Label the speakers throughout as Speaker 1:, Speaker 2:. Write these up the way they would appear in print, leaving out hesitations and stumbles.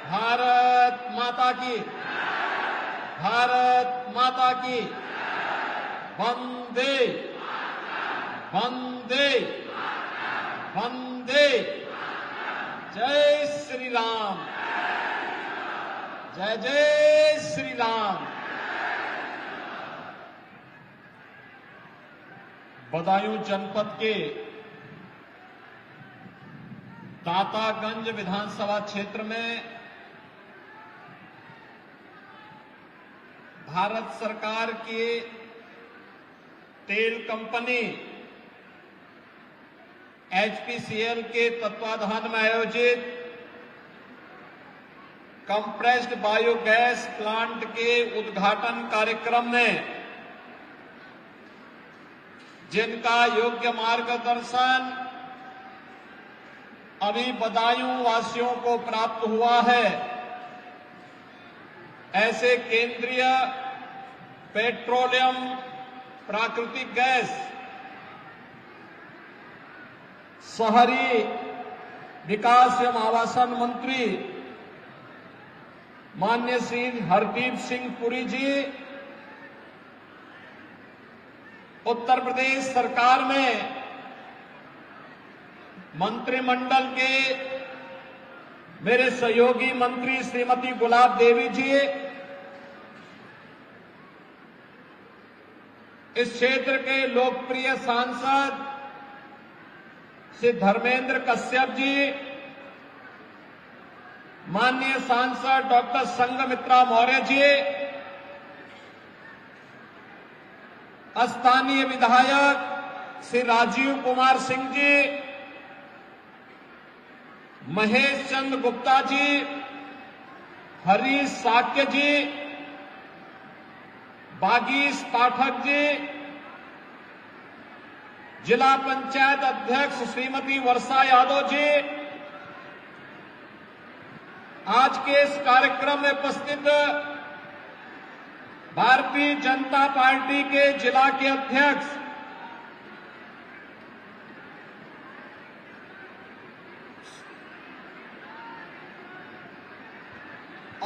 Speaker 1: भारत माता की, भारत माता की, वंदे वंदे वंदे। जय श्री राम, जय जय श्री राम। बदायूं जनपद के दातागंज विधानसभा क्षेत्र में भारत सरकार की तेल कंपनी एचपीसीएल के तत्वाधान में आयोजित कंप्रेस्ड बायोगैस प्लांट के उद्घाटन कार्यक्रम में जिनका योग्य मार्गदर्शन अभी बदायूं वासियों को प्राप्त हुआ है, ऐसे केंद्रीय पेट्रोलियम प्राकृतिक गैस शहरी विकास एवं आवासन मंत्री माननीय श्री हरदीप सिंह पुरी जी उत्तर प्रदेश सरकार में मंत्रिमंडल के मेरे सहयोगी मंत्री श्रीमती गुलाब देवी जी, इस क्षेत्र के लोकप्रिय सांसद श्री धर्मेंद्र कश्यप जी, माननीय सांसद डॉक्टर संघमित्रा मौर्य जी, स्थानीय विधायक श्री राजीव कुमार सिंह जी, महेश चंद्र गुप्ता जी, हरीश साक्य जी, बागीश पाठक जी, जिला पंचायत अध्यक्ष श्रीमती वर्षा यादव जी, आज के इस कार्यक्रम में उपस्थित भारतीय जनता पार्टी के जिला के अध्यक्ष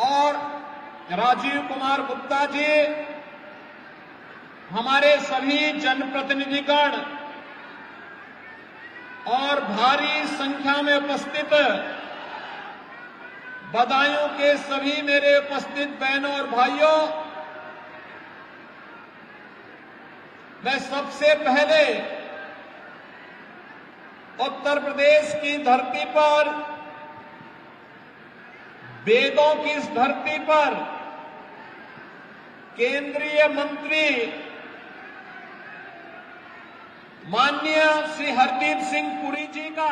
Speaker 1: और राजीव कुमार गुप्ता जी, हमारे सभी जनप्रतिनिधिगण और भारी संख्या में उपस्थित बदायूं के सभी मेरे उपस्थित बहनों और भाइयों, मैं सबसे पहले उत्तर प्रदेश की धरती पर, वेदों की इस धरती पर केंद्रीय मंत्री माननीय श्री हरदीप सिंह पुरी जी का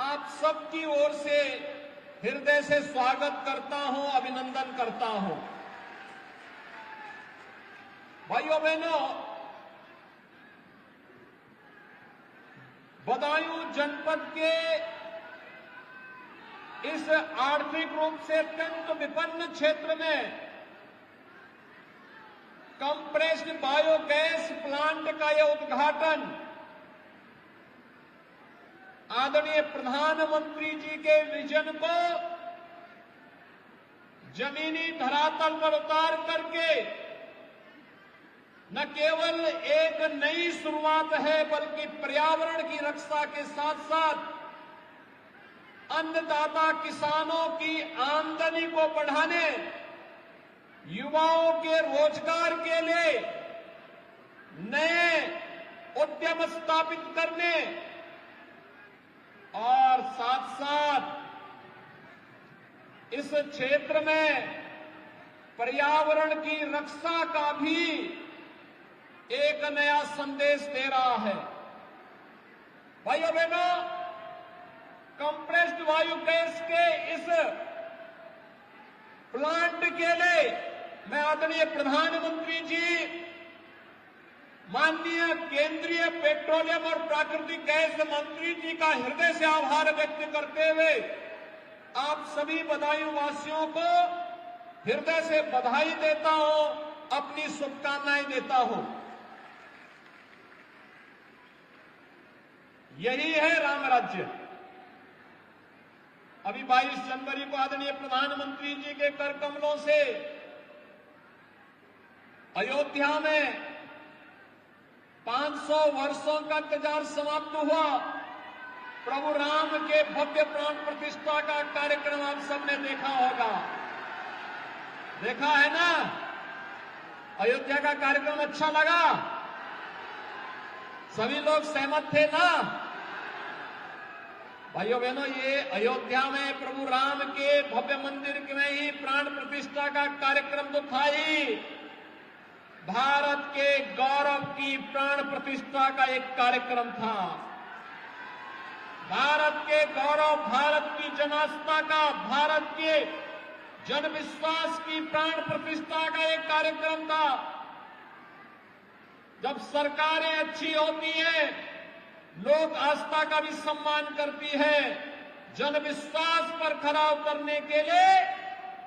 Speaker 1: आप सबकी ओर से हृदय से स्वागत करता हूं, अभिनंदन करता हूं। भाइयों बहनों, बदायूं जनपद के इस आर्थिक रूप से अत्यंत विपन्न क्षेत्र में कंप्रेस्ड बायोगैस प्लांट का यह उद्घाटन आदरणीय प्रधानमंत्री जी के विजन को जमीनी धरातल पर उतार करके न केवल एक नई शुरुआत है, बल्कि पर्यावरण की रक्षा के साथ साथ अन्नदाता किसानों की आमदनी को बढ़ाने, युवाओं के रोजगार के लिए नए उद्यम स्थापित करने और साथ साथ इस क्षेत्र में पर्यावरण की रक्षा का भी एक नया संदेश दे रहा है। भाइयों बहनों, कंप्रेस्ड बायोगैस के इस प्लांट के लिए मैं आदरणीय प्रधानमंत्री जी, माननीय केंद्रीय पेट्रोलियम और प्राकृतिक गैस मंत्री जी का हृदय से आभार व्यक्त करते हुए आप सभी बदायूं वासियों को हृदय से बधाई देता हूं, अपनी शुभकामनाएं देता हूं। यही है राम राज्य अभी 22 जनवरी को आदरणीय प्रधानमंत्री जी के कर कमलों से अयोध्या में 500 वर्षों का इंतजार समाप्त हुआ। प्रभु राम के भव्य प्राण प्रतिष्ठा का कार्यक्रम आप सबने देखा होगा, देखा है ना? अयोध्या का कार्यक्रम अच्छा लगा? सभी लोग सहमत थे ना? भाइयों बहनों, ये अयोध्या में प्रभु राम के भव्य मंदिर में ही प्राण प्रतिष्ठा का कार्यक्रम तो था ही, भारत के गौरव की प्राण प्रतिष्ठा का एक कार्यक्रम था। भारत के गौरव, भारत की जनास्था का, भारत के जनविश्वास की प्राण प्रतिष्ठा का एक कार्यक्रम था। जब सरकारें अच्छी होती हैं, लोक आस्था का भी सम्मान करती है, जनविश्वास पर खरा उतरने के लिए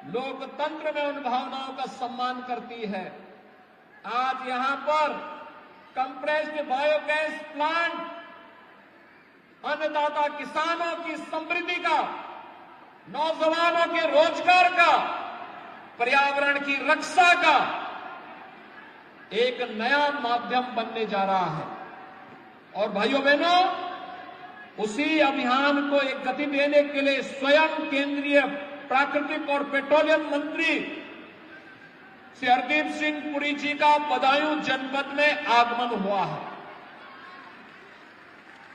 Speaker 1: लोकतंत्र में उन भावनाओं का सम्मान करती है। आज यहां पर कंप्रेस्ड बायोगैस प्लांट अन्नदाता किसानों की समृद्धि का, नौजवानों के रोजगार का, पर्यावरण की रक्षा का एक नया माध्यम बनने जा रहा है। और भाइयों बहनों, उसी अभियान को एक गति देने के लिए स्वयं केंद्रीय प्राकृतिक और पेट्रोलियम मंत्री श्री हरदीप सिंह पुरी जी का बदायूं जनपद में आगमन हुआ है।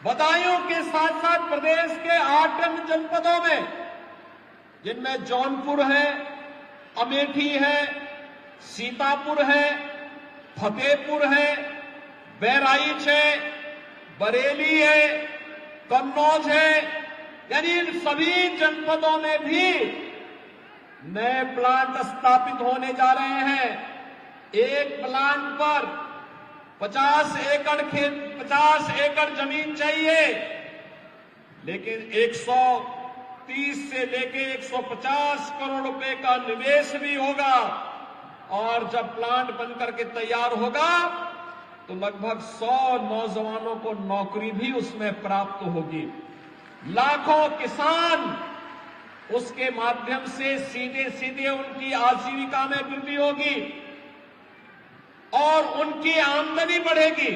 Speaker 1: बदायूं के साथ साथ प्रदेश के 8 अन्य जनपदों में, जिनमें जौनपुर है, अमेठी है, सीतापुर है, फतेहपुर है, बहराइच है, बरेली है, कन्नौज है, यानी इन सभी जनपदों में भी नए प्लांट स्थापित होने जा रहे हैं। एक प्लांट पर 50 एकड़ जमीन चाहिए, लेकिन 130 से लेके 150 करोड़ रुपए का निवेश भी होगा। और जब प्लांट बनकर के तैयार होगा तो लगभग 100 नौजवानों को नौकरी भी उसमें प्राप्त होगी। लाखों किसान उसके माध्यम से सीधे सीधे उनकी आजीविका में वृद्धि होगी और उनकी आमदनी बढ़ेगी,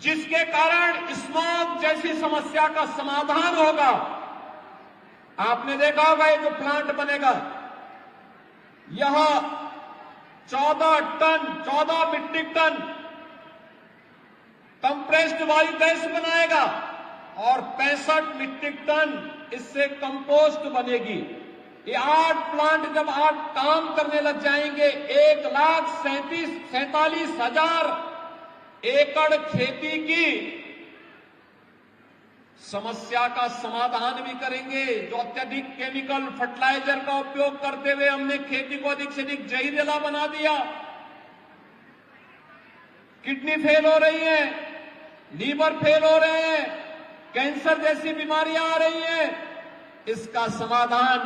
Speaker 1: जिसके कारण स्मॉग जैसी समस्या का समाधान होगा। आपने देखा होगा ये जो प्लांट बनेगा, यह 14 मीट्रिक टन कंप्रेस्ड बायोगैस बनाएगा और 65 मीट्रिक टन इससे कंपोस्ट बनेगी। ये 8 प्लांट जब 8 काम करने लग जाएंगे, 1,47,000 एकड़ खेती की समस्या का समाधान भी करेंगे। जो अत्यधिक केमिकल फर्टिलाइजर का उपयोग करते हुए हमने खेती को अधिक से अधिक जहरीला बना दिया, किडनी फेल हो रही है, लीवर फेल हो रहे हैं, कैंसर जैसी बीमारियां आ रही हैं, इसका समाधान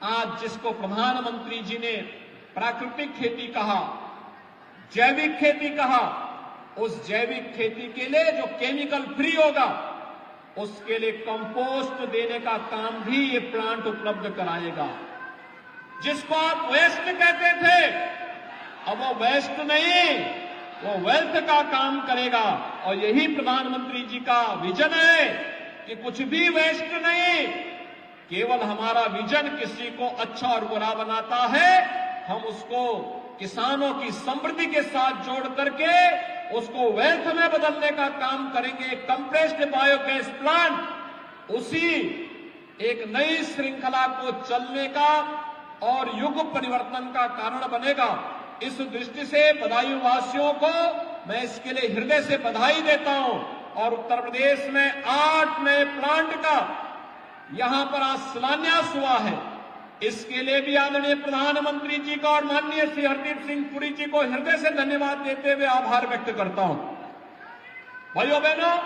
Speaker 1: आज जिसको प्रधानमंत्री जी ने प्राकृतिक खेती कहा, जैविक खेती कहा, उस जैविक खेती के लिए जो केमिकल फ्री होगा, उसके लिए कंपोस्ट देने का काम भी ये प्लांट उपलब्ध कराएगा। जिसको आप वेस्ट कहते थे, अब वो वेस्ट नहीं, वो वेल्थ का काम करेगा। और यही प्रधानमंत्री जी का विजन है कि कुछ भी वेस्ट नहीं, केवल हमारा विजन किसी को अच्छा और बुरा बनाता है, हम उसको किसानों की समृद्धि के साथ जोड़ करके उसको वेल्थ में बदलने का काम करेंगे। कंप्रेस्ड बायोगैस प्लांट उसी एक नई श्रृंखला को चलने का और युग परिवर्तन का कारण बनेगा। इस दृष्टि से बदायूं वासियों को मैं इसके लिए हृदय से बधाई देता हूं। और उत्तर प्रदेश में 8 नए प्लांट का यहां पर आज शिलान्यास हुआ है। इसके लिए भी आदरणीय प्रधानमंत्री जी का और माननीय श्री हरदीप सिंह पुरी जी को हृदय से धन्यवाद देते हुए आभार व्यक्त करता हूं। भाइयों बहनों,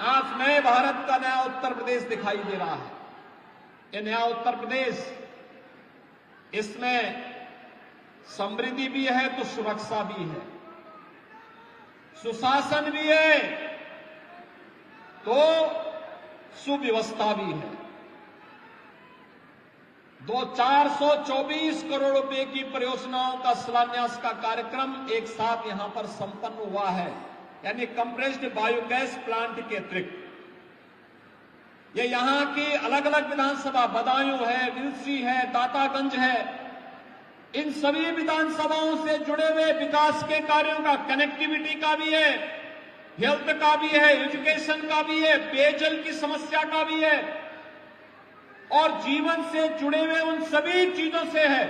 Speaker 1: आज नए भारत का नया उत्तर प्रदेश दिखाई दे रहा है। ये नया उत्तर प्रदेश, इसमें समृद्धि भी है तो सुरक्षा भी है, सुशासन भी है तो सुव्यवस्था भी है। 424 करोड़ रुपए की परियोजनाओं का शिलान्यास का कार्यक्रम एक साथ यहां पर संपन्न हुआ है, यानी कंप्रेस्ड बायोगैस प्लांट के अतिरिक्त ये यहां की अलग अलग विधानसभा बदायूं है, विलसी है, दातागंज है, इन सभी विधानसभाओं से जुड़े हुए विकास के कार्यों का, कनेक्टिविटी का भी है, हेल्थ का भी है, एजुकेशन का भी है, पेयजल की समस्या का भी है और जीवन से जुड़े हुए उन सभी चीजों से है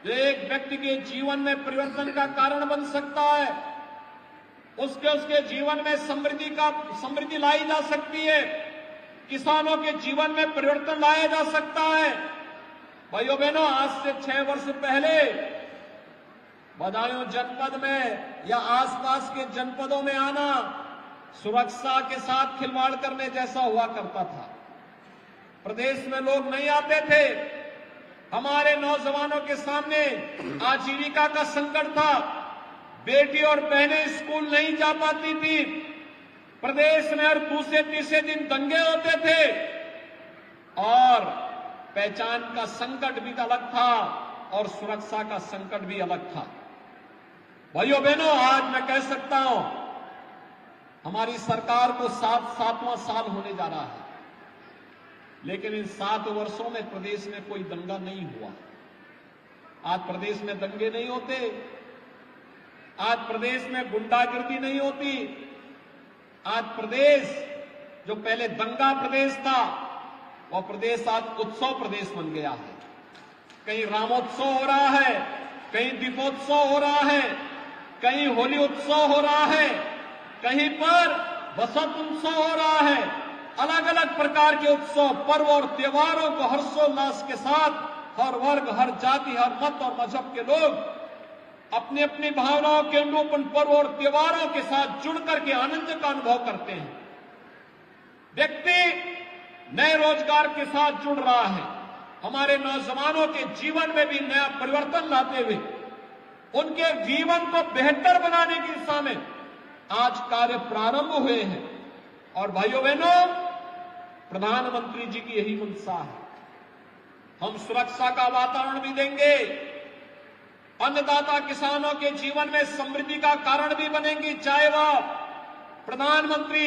Speaker 1: जो एक व्यक्ति के जीवन में परिवर्तन का कारण बन सकता है, उसके जीवन में समृद्धि लाई जा सकती है, किसानों के जीवन में परिवर्तन लाया जा सकता है। भाइयों बहनों, आज से 6 वर्ष पहले बदायूं जनपद में या आसपास के जनपदों में आना सुरक्षा के साथ खिलवाड़ करने जैसा हुआ करता था। प्रदेश में लोग नहीं आते थे, हमारे नौजवानों के सामने आजीविका का संकट था, बेटी और बहनें स्कूल नहीं जा पाती थी, प्रदेश में हर दूसरे तीसरे दिन दंगे होते थे और पहचान का संकट भी अलग था और सुरक्षा का संकट भी अलग था। भाइयों बहनों, आज मैं कह सकता हूं हमारी सरकार को 7वां साल होने जा रहा है, लेकिन इन 7 वर्षों में प्रदेश में कोई दंगा नहीं हुआ। आज प्रदेश में दंगे नहीं होते, आज प्रदेश में गुंडागिर्दी नहीं होती, आज प्रदेश जो पहले दंगा प्रदेश था वह प्रदेश आज उत्सव प्रदेश बन गया है। कहीं रामोत्सव हो रहा है, कहीं दीपोत्सव हो रहा है, कहीं होली उत्सव हो रहा है, कहीं पर बसंत उत्सव हो रहा है। अलग अलग प्रकार के उत्सव, पर्व और त्योहारों को हर्षोल्लास के साथ हर वर्ग, हर जाति, हर मत और मजहब के लोग अपनी अपनी भावनाओं के अनुरूप उन पर्व और त्योहारों के साथ जुड़ करके आनंद का अनुभव करते हैं। व्यक्ति नए रोजगार के साथ जुड़ रहा है, हमारे नौजवानों के जीवन में भी नया परिवर्तन लाते हुए उनके जीवन को बेहतर बनाने की दिशा में आज कार्य प्रारंभ हुए हैं। और भाइयों बहनों, प्रधानमंत्री जी की यही मंशा है। हम सुरक्षा का वातावरण भी देंगे, अन्नदाता किसानों के जीवन में समृद्धि का कारण भी बनेंगी, चाहे वह प्रधानमंत्री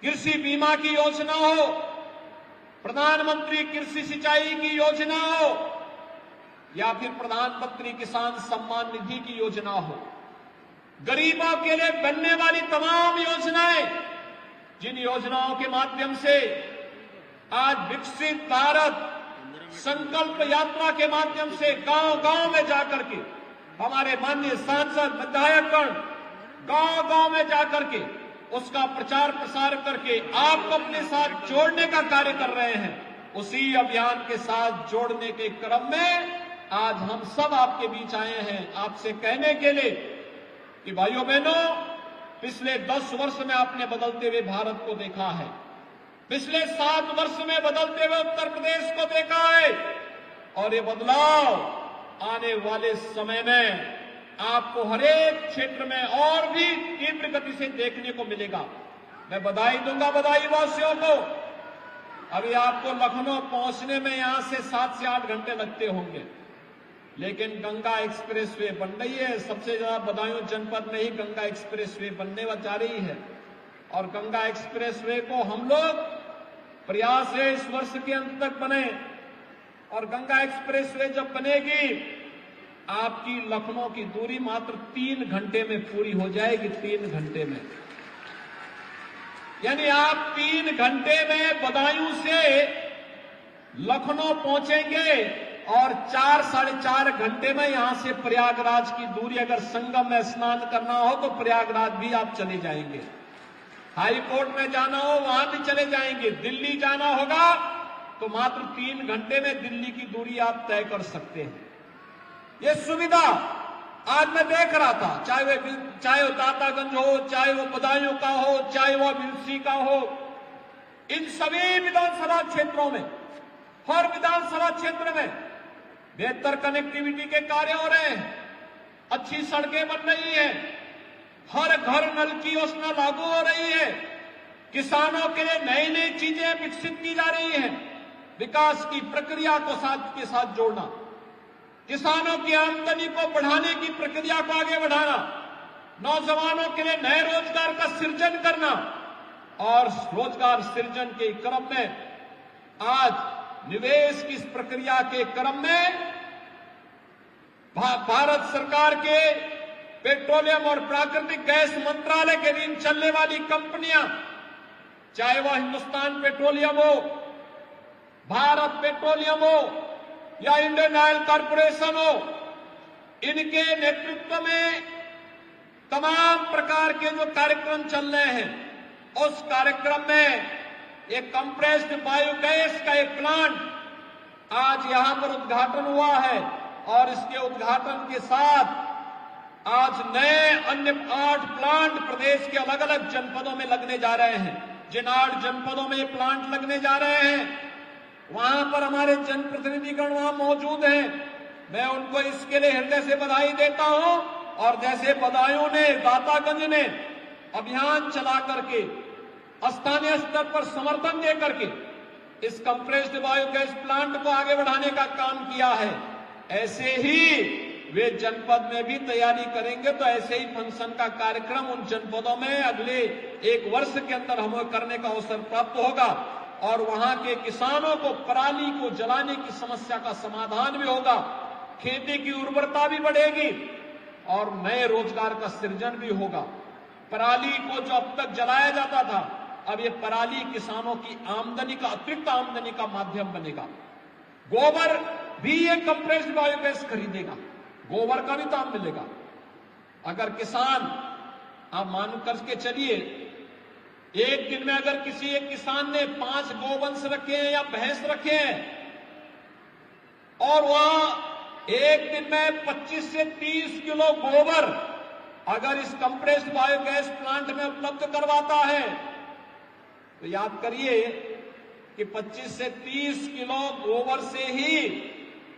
Speaker 1: कृषि बीमा की योजना हो, प्रधानमंत्री कृषि सिंचाई की योजना हो या फिर प्रधानमंत्री किसान सम्मान निधि की योजना हो। गरीबों के लिए बनने वाली तमाम योजनाएं, जिन योजनाओं के माध्यम से आज विकसित भारत संकल्प यात्रा के माध्यम से गांव-गांव में जाकर के हमारे माननीय सांसद, विधायकगण गांव-गांव में जाकर के उसका प्रचार प्रसार करके आपको अपने साथ जोड़ने का कार्य कर रहे हैं। उसी अभियान के साथ जोड़ने के क्रम में आज हम सब आपके बीच आए हैं, आपसे कहने के लिए कि भाइयों बहनों, पिछले 10 वर्ष में आपने बदलते हुए भारत को देखा है, पिछले 7 वर्ष में बदलते हुए उत्तर प्रदेश को देखा है और ये बदलाव आने वाले समय में आपको हर एक क्षेत्र में और भी तीव्र गति से देखने को मिलेगा। मैं बधाई दूंगा बदायूं वासियों को। अभी आपको लखनऊ पहुंचने में यहां से 7 से 8 घंटे लगते होंगे, लेकिन गंगा एक्सप्रेसवे बन रही है। सबसे ज्यादा बदायूं जनपद में ही गंगा एक्सप्रेसवे बनने जा रही है और गंगा एक्सप्रेसवे को हम लोग प्रयास है इस वर्ष के अंत तक बने और गंगा एक्सप्रेसवे जब बनेगी आपकी लखनऊ की दूरी मात्र 3 घंटे में पूरी हो जाएगी। 3 घंटे में, यानी आप 3 घंटे में बदायूं से लखनऊ पहुंचेंगे और 4 साढ़े 4 घंटे में यहां से प्रयागराज की दूरी, अगर संगम में स्नान करना हो तो प्रयागराज भी आप चले जाएंगे, हाई कोर्ट में जाना हो वहां भी चले जाएंगे, दिल्ली जाना होगा तो मात्र 3 घंटे में दिल्ली की दूरी आप तय कर सकते हैं। ये सुविधा आज मैं देख रहा था, चाहे वो दातागंज हो, चाहे वो बदायूं का हो, चाहे वो विलसी का हो, इन सभी विधानसभा क्षेत्रों में, हर विधानसभा क्षेत्र में बेहतर कनेक्टिविटी के कार्य हो रहे हैं, अच्छी सड़कें बन रही हैं, हर घर नल की योजना लागू हो रही है, किसानों के लिए नई नई चीजें विकसित की जा रही हैं। विकास की प्रक्रिया को साथ के साथ जोड़ना, किसानों की आमदनी को बढ़ाने की प्रक्रिया को आगे बढ़ाना, नौजवानों के लिए नए रोजगार का सृजन करना और रोजगार सृजन के क्रम में आज निवेश की इस प्रक्रिया के क्रम में भारत सरकार के पेट्रोलियम और प्राकृतिक गैस मंत्रालय के अधीन चलने वाली कंपनियां, चाहे वह हिंदुस्तान पेट्रोलियम हो, भारत पेट्रोलियम हो या इंडियन ऑयल कॉरपोरेशन हो, इनके नेतृत्व में तमाम प्रकार के जो कार्यक्रम चल रहे हैं, उस कार्यक्रम में एक कंप्रेस्ड बायोगैस का एक प्लांट आज यहां पर उद्घाटन हुआ है और इसके उद्घाटन के साथ आज नए अन्य 8 प्लांट प्रदेश के अलग अलग जनपदों में लगने जा रहे हैं। जिन 8 जनपदों में ये प्लांट लगने जा रहे हैं, वहां पर हमारे जनप्रतिनिधिगण वहां मौजूद हैं। मैं उनको इसके लिए हृदय से बधाई देता हूं। और जैसे बदायूं ने, दातागंज ने अभियान चला करके स्थानीय स्तर पर समर्थन दे करके इस कंप्रेस्ड बायोगैस प्लांट को आगे बढ़ाने का काम किया है, ऐसे ही वे जनपद में भी तैयारी करेंगे तो ऐसे ही फंक्शन का कार्यक्रम उन जनपदों में अगले 1 वर्ष के अंदर हमें करने का अवसर प्राप्त होगा और वहां के किसानों को पराली को जलाने की समस्या का समाधान भी होगा, खेती की उर्वरता भी बढ़ेगी और नए रोजगार का सृजन भी होगा। पराली को जो अब तक जलाया जाता था, अब ये पराली किसानों की आमदनी का, अतिरिक्त आमदनी का माध्यम बनेगा। गोबर भी ये कंप्रेस्ड बायोगैस खरीदेगा, गोबर का भी दाम मिलेगा। अगर किसान, आप मान करके चलिए, एक दिन में अगर किसी एक किसान ने 5 गोवंश रखे हैं या भैंस रखे हैं और वह एक दिन में 25 से 30 किलो गोबर अगर इस कंप्रेस्ड बायोगैस प्लांट में उपलब्ध करवाता है, तो याद करिए कि 25 से 30 किलो गोबर से ही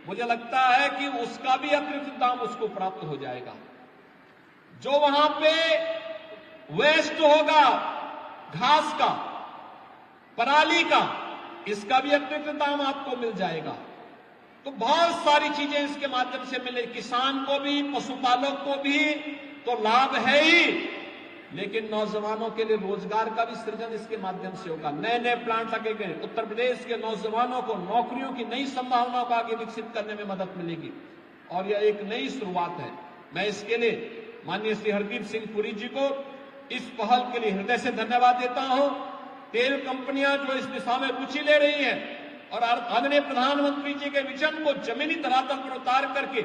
Speaker 1: मुझे लगता है कि उसका भी अतिरिक्त दाम उसको प्राप्त हो जाएगा। जो वहां पे वेस्ट होगा घास का, पराली का, इसका भी अतिरिक्त दाम आपको मिल जाएगा। तो बहुत सारी चीजें इसके माध्यम से मिले, किसान को भी, पशुपालक को भी तो लाभ है ही, लेकिन नौजवानों के लिए रोजगार का भी सृजन इसके माध्यम से होगा। नए नए प्लांट लगे गए, उत्तर प्रदेश के नौजवानों को नौकरियों की नई संभावनाओं को आगे विकसित करने में मदद मिलेगी और यह एक नई शुरुआत है। मैं इसके लिए माननीय श्री हरदीप सिंह पुरी जी को इस पहल के लिए हृदय से धन्यवाद देता हूं। तेल कंपनियां जो इस दिशा में रुचि ले रही हैं और आदरणीय प्रधानमंत्री जी के विजन को जमीनी धरातल पर उतार करके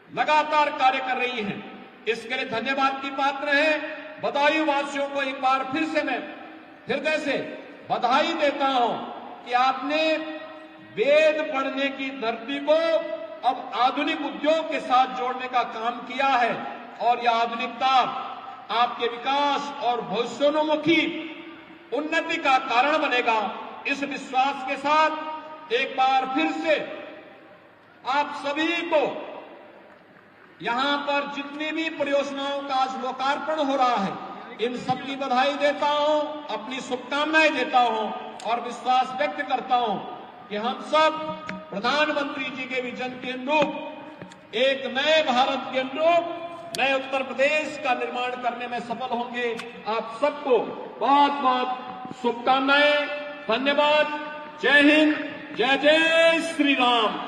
Speaker 1: लगातार कार्य कर रही हैं, इसके लिए धन्यवाद की पात्र है। बदायूं वासियों को एक बार फिर से मैं हृदय से बधाई देता हूं कि आपने वेद पढ़ने की धरती को अब आधुनिक उद्योग के साथ जोड़ने का काम किया है और यह आधुनिकता आपके विकास और भविष्योन्मुखी उन्नति का कारण बनेगा। इस विश्वास के साथ एक बार फिर से आप सभी को यहां पर जितनी भी परियोजनाओं का आज लोकार्पण हो रहा है, इन सब की बधाई देता हूं, अपनी शुभकामनाएं देता हूं और विश्वास व्यक्त करता हूं कि हम सब प्रधानमंत्री जी के विजन के अनुरूप एक नए भारत के अनुरूप नए उत्तर प्रदेश का निर्माण करने में सफल होंगे। आप सबको बहुत बहुत शुभकामनाएं, धन्यवाद। जय हिंद, जय जय श्री राम।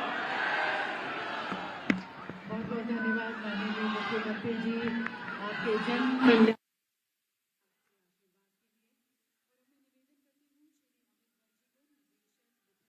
Speaker 2: बहुत बहुत धन्यवाद माननीय मुख्यमंत्री जी, आपके जन